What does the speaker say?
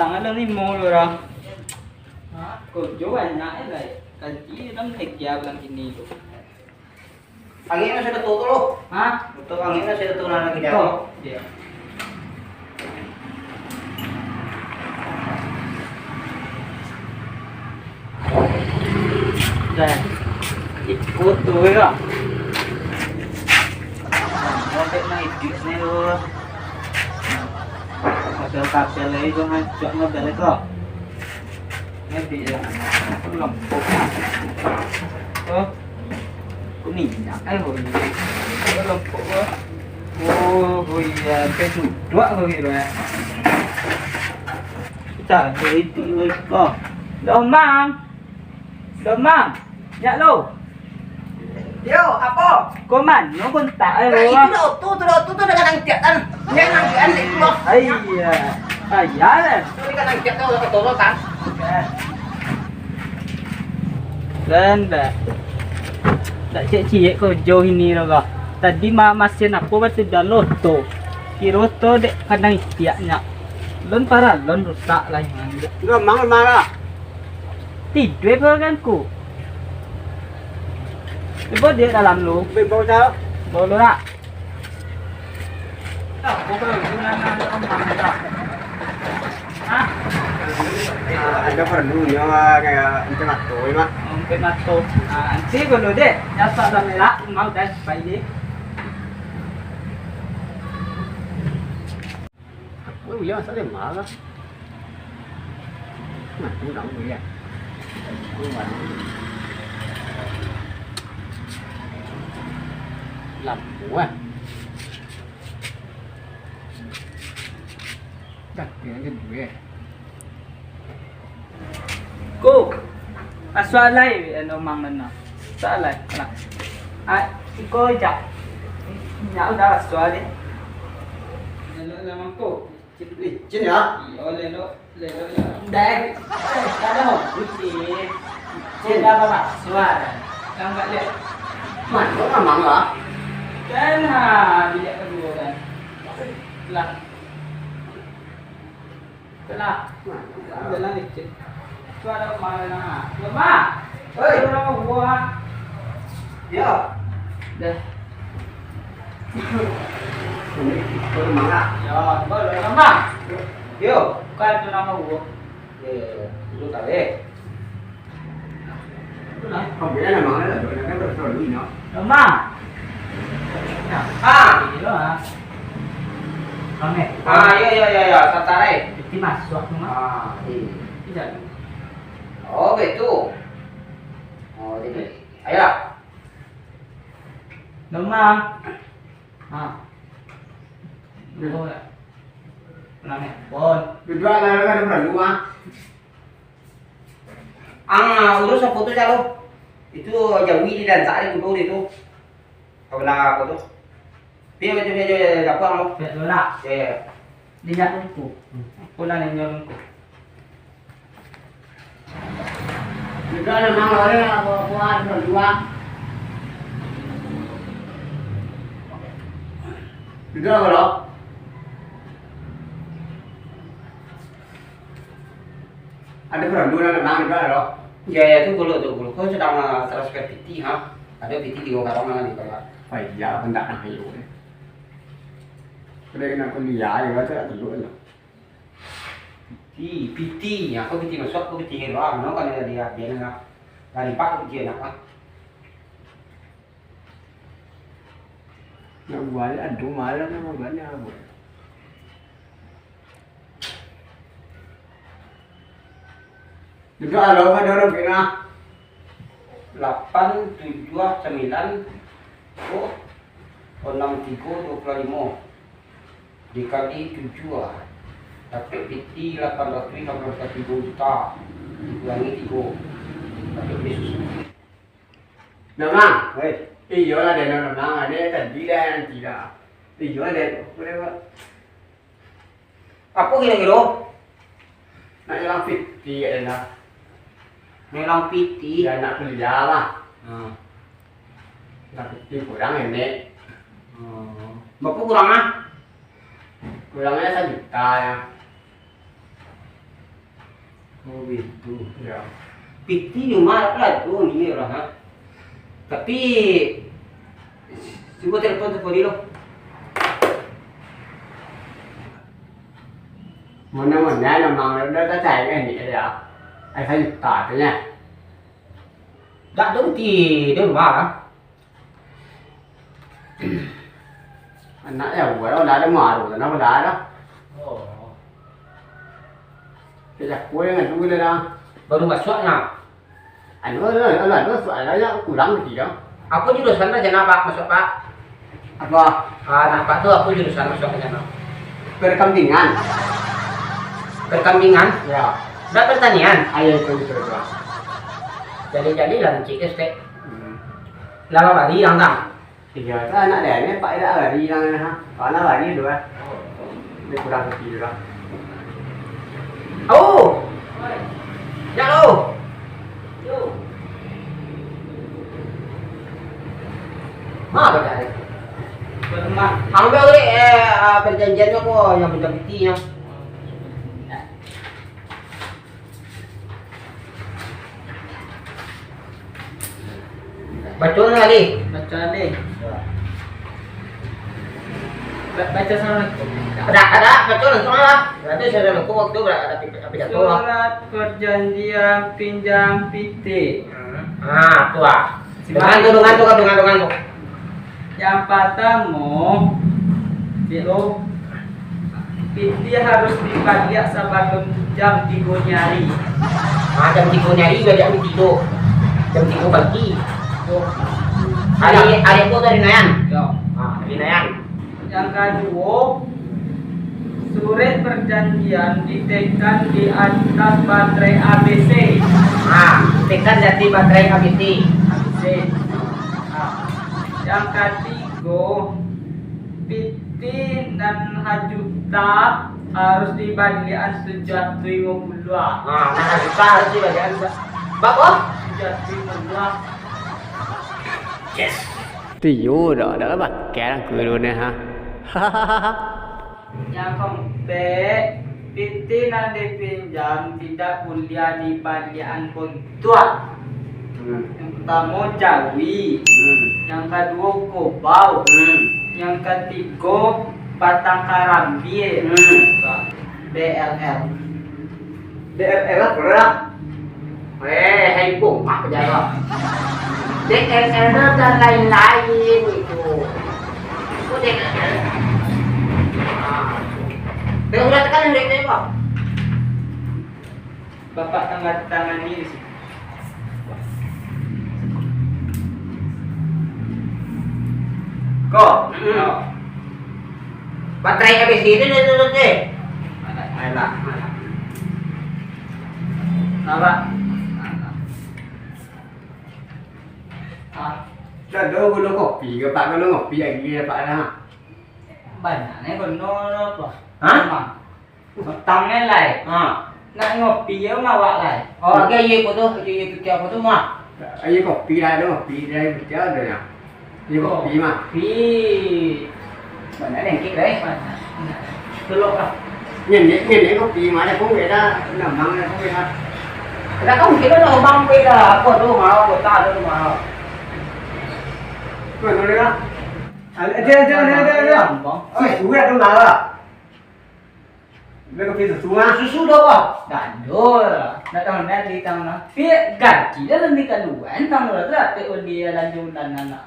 tangan lo nih mau lo orang. Kau coba banyak lah. Kaji dalam kerja bilang ini lo. Anginnya sudah tutup lo. Hah? Untuk anginnya sudah tutup lagi dia. Iya. Dah. Ikut tuh ya. Sampai naik nih lo. Ada kapel lagi tuh ngajak ngebel itu. Ngerti ya. Lempuk. Oh. Kuning. Lempuk. Oh iya, pesu dua kau gitu ya. Kita itu kok. Domang. Ya lo. Yo, apa? Kau mana pun tak Nah, lo. itu dengan angkitan. Dia angkitan itu loh. Iya. Ayah. Itu kan angkitan udah ketemu kan? Dan tak cek kau jauh ini loh. Tadi mesin aku waktu dah loto. Kiroto dek kadang istiaknya. Lon parah, lon rusak lah yang ada. Enggak marah. Tidur kan ku. Ibu dia dalam lu. Bebau dah. Boleh tak? Tak, bukan guna Hah? Ada perlunya kayak macam itu, mak. Mungkin atau nanti kalau deh, nyata dah merah, mau dah baik deh. Oh iya, saya marah. Nah, cũng động vậy à. Làm của à. Đặt cái đuổi à. Cô, soal lại ano mang mana? Soal lại, cô chả, nháo đã soal đi. Lamang cô. Chín hả? Lên đó. Đây, ta đã học cái gì? Trên da ba mặt xoa này, đang vậy đấy. Mày có mà mặn hả? Cái là đi lại cái đùa này, là cái là lịch trình. Xoa đâu mà là hả? Được mà? Đâu đâu mà vua ha? Dạ. Đây. Tôi mặn à? Rồi, bớt rồi lắm mà. Hiểu, coi tôi đang ngủ. Tôi tao đi. Không biết là mặn là rồi cái rồi gì nữa. Đúng mà. Gì đó hả? Con này. Iya, tata đây. Di masuk cuma. Iya. Tidak. Oh, gitu. Oh, ini. Ayo. Đúng không? Thôi ạ. Làm này, bon. Berdua lah kan ada berdua. Urus foto aja lo. Itu jauhi di dan saat itu itu. Kalau lah foto. Dia dapat lo. Việc đó là Ya. đi nhận luôn củ. Cô là này nhờ luôn củ. Berdua lah mang lo ya buat berdua. Berdua kalau ada berdua lah mang berdua lo. Ya itu gulu. Kau sedang transfer PT ha? Ada PT di Gokarong nanti kalau. Phải giờ phân đạn hay rồi. Cái đây là con giá thì nó sẽ là lỗi rồi. Thì PT nhà có PT mà xuất có PT cái đó nó còn là đi biển là đi bắt cái chuyện nào á. Nó quá là đủ máy lắm nó vẫn nha buổi. Được rồi, đâu phải đâu kìa nào. 8, 7, 9, 6, 25 dikali 7 dapat PT 851 juta dikurangi 3 dapat Yesus. Nama, iyo lah dia nama dia tadi dan tidak. Iyo ada berapa? Apa kira-kira? Nak jalan PT ada. Memang PT dan nak kerja lah. Nak PT kurang ini. Bapak kurang ah? Kurangnya 1 juta ya. Oh gitu. Ya. PT cuma lah tuh ini orang ha. Tapi coba telepon tu Poli lo. Mana memang đã chạy cái này rồi. Anh thấy tỏi thế nha. Đã đúng thì đúng mà hả? Anh nãy giờ vừa đó đá nó mở rồi nó đá đó. Cái giặc cuối ngày vui lên đó. Baru masuk na. Anh nó soal đó kurang gì đó. Aku jurusan aja na Pak, masuk Pak. Apa? Nampak tuh aku jurusan masuk aja na. Perkambingan. Perkambingan? Ya. Udah pertanian? Ayo itu. Jadi là chị cái step. Là bà đi đang tặng. Thì giờ cái nó đẻ nó phải đã ở đi đang ha. Có nó ở đi được á. Đây kurang gì được đó. Ô. Ya lo. Apa tadi? Ambil tadi perjanjiannya kok yang menjadi Baca lagi. Baca ni. Baca sana. Ada baca langsung lah. Nanti saya langsung waktu ada pidato. Surat perjanjian pinjam PT. Tua. Dengan tu. Yang pertama, PT harus dibayar sebelum jam 3 nyari. Jam 3 nyari jam 3. Jam 3 pagi. Hari itu dari Nayan. Dari Nayan. Yang kedua, surat perjanjian ditekan di atas baterai ABC. Tekan di baterai ABC. Yang ketiga, PT dan Hajuta harus dibagian sejak 50. Hajuta harus dibagian. Bapak? Sejak 50. Yes. Tiyo đó đã bật kẻ đang cười luôn nè ha. Yang keempat, PT yang dipinjam tidak boleh dibagian kontua. Yang pertama jawi, yang kedua kobau, yang ketiga batang karambir, BLL. DLL berat. Hay bụng mak jalan. DLL dan lain-lain itu. Kok DLL? Udah tekan yang DLL Pak. Bapak tanda tangani di situ. Kok? Baterai ABC itu deh. Mana? Apa? Đó có kopi các bạn có ngopi anh kia bạn ha. Banyak kon no apa? Hah? Tangan lai. Nak ngopi ya ngawak lai. Oh, cái gì của tôi, cái gì của tôi mà. Ai kopi đây đó, kopi đây mình chơi rồi nè. Gì kopi mà. Kopi. Banyak yang kik đấy. Telok lah. Nhìn kopi mà đây cũng vậy đó, nằm măng đây cũng vậy đó. Ra không chỉ có đồ băng bây là của đồ mà của ta đâu mà. Rồi nó đấy đó. Đây. Ôi, chú cái trong nào à? Đây có phía xuống á. Susu đâu à? Dado, nak tahu nak di tahu nak. Pia gaji dah lebih kan luan tahu lah tu. Tapi dia lanjut dan anak.